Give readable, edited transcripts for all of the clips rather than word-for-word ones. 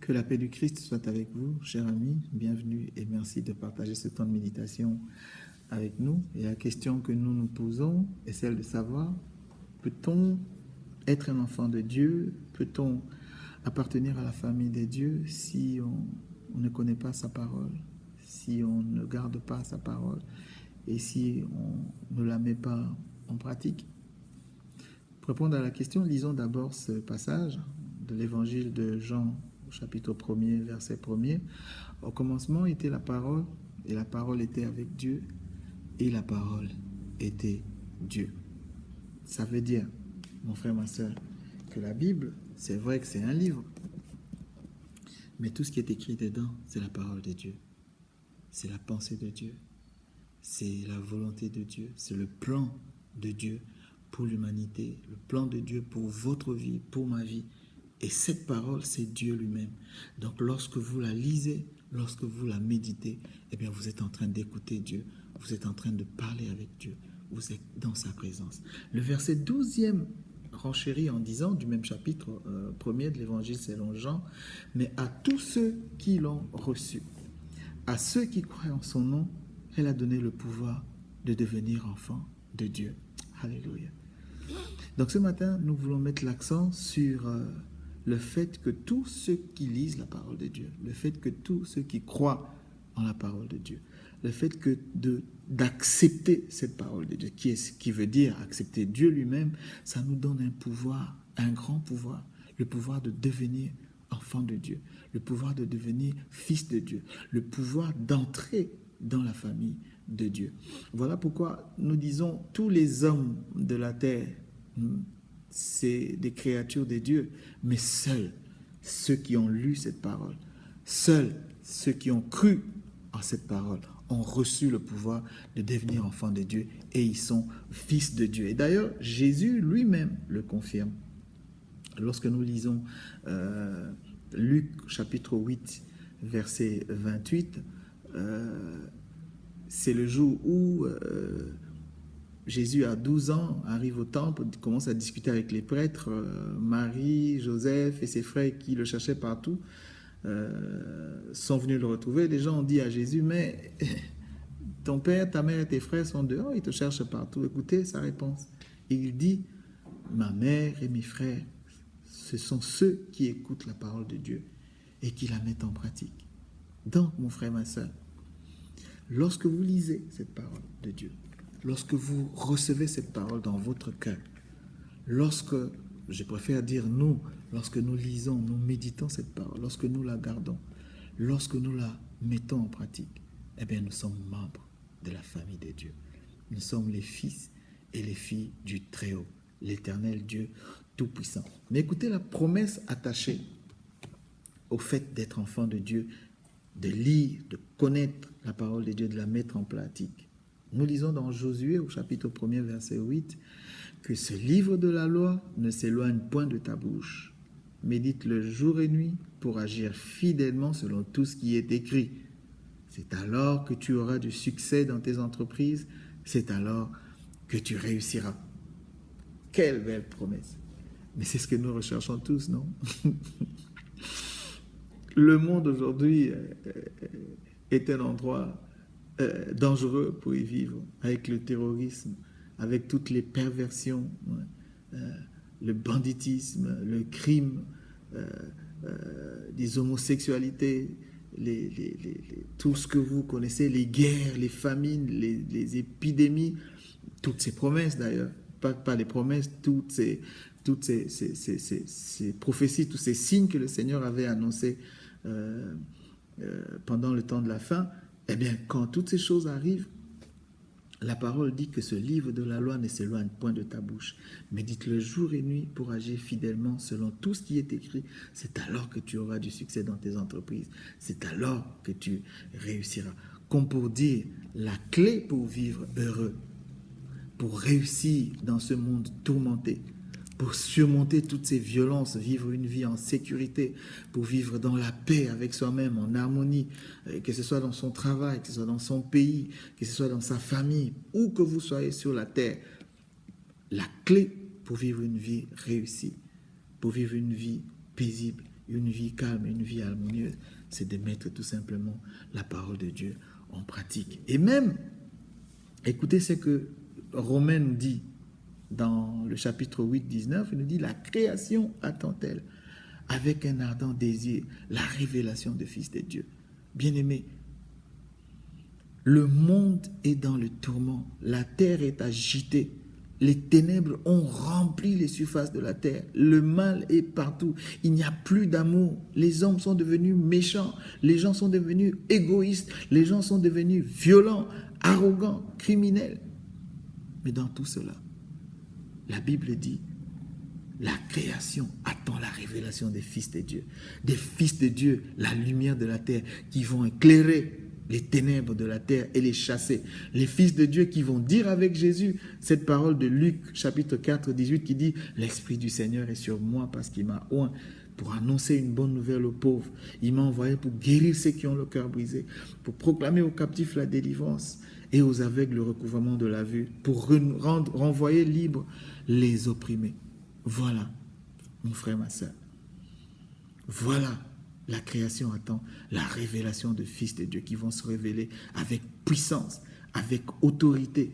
Que la paix du Christ soit avec vous, chers amis. Bienvenue et merci de partager ce temps de méditation avec nous. Et la question que nous nous posons est celle de savoir, peut-on être un enfant de Dieu? Peut-on appartenir à la famille des dieux si on ne connaît pas sa parole, si on ne garde pas sa parole et si on ne la met pas en pratique? Pour répondre à la question, lisons d'abord ce passage de l'évangile de Jean, chapitre 1er, verset 1er. Au commencement était la parole, et la parole était avec Dieu, et la parole était Dieu. Ça veut dire, mon frère, ma soeur, que la Bible, c'est vrai que c'est un livre, mais tout ce qui est écrit dedans, c'est la parole de Dieu. C'est la pensée de Dieu. C'est la volonté de Dieu. C'est le plan de Dieu pour l'humanité, le plan de Dieu pour votre vie, pour ma vie. Et cette parole, c'est Dieu lui-même. Donc, lorsque vous la lisez, lorsque vous la méditez, eh bien, vous êtes en train d'écouter Dieu. Vous êtes en train de parler avec Dieu. Vous êtes dans sa présence. Le verset 12e renchérit en disant, du même chapitre 1er de l'évangile selon Jean, « Mais à tous ceux qui l'ont reçu, à ceux qui croient en son nom, elle a donné le pouvoir de devenir enfants de Dieu. » Alléluia. Donc, ce matin, nous voulons mettre l'accent sur le fait que tous ceux qui lisent la parole de Dieu, le fait que tous ceux qui croient en la parole de Dieu, le fait que d'accepter cette parole de Dieu, qui veut dire accepter Dieu lui-même, ça nous donne un pouvoir, un grand pouvoir, le pouvoir de devenir enfant de Dieu, le pouvoir de devenir fils de Dieu, le pouvoir d'entrer dans la famille de Dieu. Voilà pourquoi nous disons tous les hommes de la terre, c'est des créatures de Dieu, mais seuls ceux qui ont lu cette parole, seuls ceux qui ont cru en cette parole ont reçu le pouvoir de devenir enfants de Dieu et ils sont fils de Dieu. Et d'ailleurs, Jésus lui-même le confirme. Lorsque nous lisons Luc chapitre 8, verset 28, c'est le jour où Jésus, à 12 ans, arrive au temple, commence à discuter avec les prêtres, Marie, Joseph et ses frères qui le cherchaient partout, sont venus le retrouver. Les gens ont dit à Jésus, mais ton père, ta mère et tes frères sont dehors, ils te cherchent partout. Écoutez sa réponse. Il dit, ma mère et mes frères, ce sont ceux qui écoutent la parole de Dieu et qui la mettent en pratique. Donc, mon frère, ma soeur, lorsque vous lisez cette parole de Dieu, lorsque vous recevez cette parole dans votre cœur, lorsque, je préfère dire nous, lorsque nous lisons, nous méditons cette parole, lorsque nous la gardons, lorsque nous la mettons en pratique, eh bien nous sommes membres de la famille de Dieu. Nous sommes les fils et les filles du Très-Haut, l'Éternel Dieu Tout-Puissant. Mais écoutez la promesse attachée au fait d'être enfant de Dieu, de lire, de connaître la parole de Dieu, de la mettre en pratique. Nous lisons dans Josué au chapitre 1er verset 8 que ce livre de la loi ne s'éloigne point de ta bouche. Médite-le jour et nuit pour agir fidèlement selon tout ce qui est écrit. C'est alors que tu auras du succès dans tes entreprises, c'est alors que tu réussiras. Quelle belle promesse! Mais c'est ce que nous recherchons tous, non? Le monde aujourd'hui est un endroit dangereux pour y vivre, avec le terrorisme, avec toutes les perversions, le banditisme, le crime, les homosexualités, tout ce que vous connaissez, les guerres, les famines, les épidémies, toutes ces promesses d'ailleurs, pas les promesses, toutes ces prophéties, tous ces signes que le Seigneur avait annoncés pendant le temps de la fin. Eh bien, quand toutes ces choses arrivent, la parole dit que ce livre de la loi ne s'éloigne point de ta bouche. Médite-le jour et nuit pour agir fidèlement selon tout ce qui est écrit. C'est alors que tu auras du succès dans tes entreprises. C'est alors que tu réussiras. Comme pour dire, la clé pour vivre heureux, pour réussir dans ce monde tourmenté, pour surmonter toutes ces violences, vivre une vie en sécurité, pour vivre dans la paix avec soi-même, en harmonie, que ce soit dans son travail, que ce soit dans son pays, que ce soit dans sa famille, où que vous soyez sur la terre. La clé pour vivre une vie réussie, pour vivre une vie paisible une vie calme, une vie harmonieuse, c'est de mettre tout simplement la parole de Dieu en pratique. Et même, écoutez ce que Romains nous dit dans le chapitre 8, 19, il nous dit, la création attend-elle avec un ardent désir la révélation du Fils de Dieu. Bien-aimé, le monde est dans le tourment, la terre est agitée, les ténèbres ont rempli les surfaces de la terre, le mal est partout, il n'y a plus d'amour, les hommes sont devenus méchants, les gens sont devenus égoïstes, les gens sont devenus violents, arrogants, criminels. Mais dans tout cela, la Bible dit, la création attend la révélation des fils de Dieu. Des fils de Dieu, la lumière de la terre, qui vont éclairer les ténèbres de la terre et les chasser. Les fils de Dieu qui vont dire avec Jésus cette parole de Luc chapitre 4, 18 qui dit « L'Esprit du Seigneur est sur moi parce qu'il m'a oint pour annoncer une bonne nouvelle aux pauvres. Il m'a envoyé pour guérir ceux qui ont le cœur brisé, pour proclamer aux captifs la délivrance et aux aveugles le recouvrement de la vue, pour renvoyer libres les opprimés. » Voilà, mon frère, ma soeur. Voilà, la création attend la révélation de fils de Dieu qui vont se révéler avec puissance, avec autorité,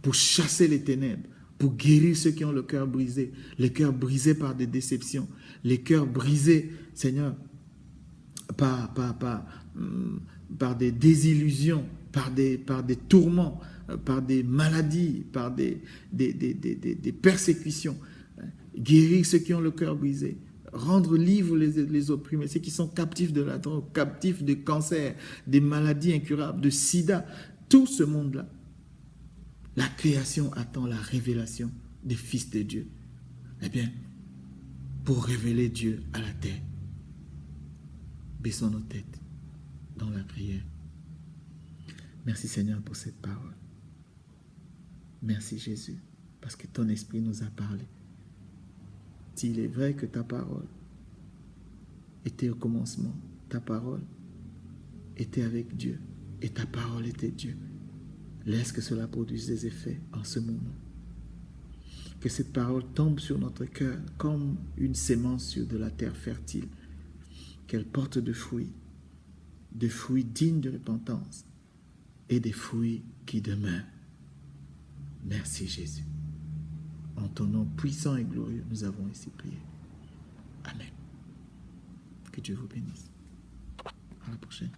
pour chasser les ténèbres, pour guérir ceux qui ont le cœur brisé, les cœurs brisés par des déceptions, les cœurs brisés, Seigneur, par des désillusions, par des tourments, par des maladies, par des persécutions. Guérir ceux qui ont le cœur brisé, rendre libres les opprimés, ceux qui sont captifs de la drogue, captifs de cancer, des maladies incurables, de sida, tout ce monde-là. La création attend la révélation des fils de Dieu. Eh bien, pour révéler Dieu à la terre, baissons nos têtes dans la prière. Merci Seigneur pour cette parole. Merci Jésus, parce que ton esprit nous a parlé. S'il est vrai que ta parole était au commencement, ta parole était avec Dieu et ta parole était Dieu, laisse que cela produise des effets en ce moment. Que cette parole tombe sur notre cœur comme une sémence sur de la terre fertile, qu'elle porte de fruits dignes de repentance et des fruits qui demeurent. Merci Jésus. En ton nom puissant et glorieux, nous avons ainsi prié. Amen. Que Dieu vous bénisse. À la prochaine.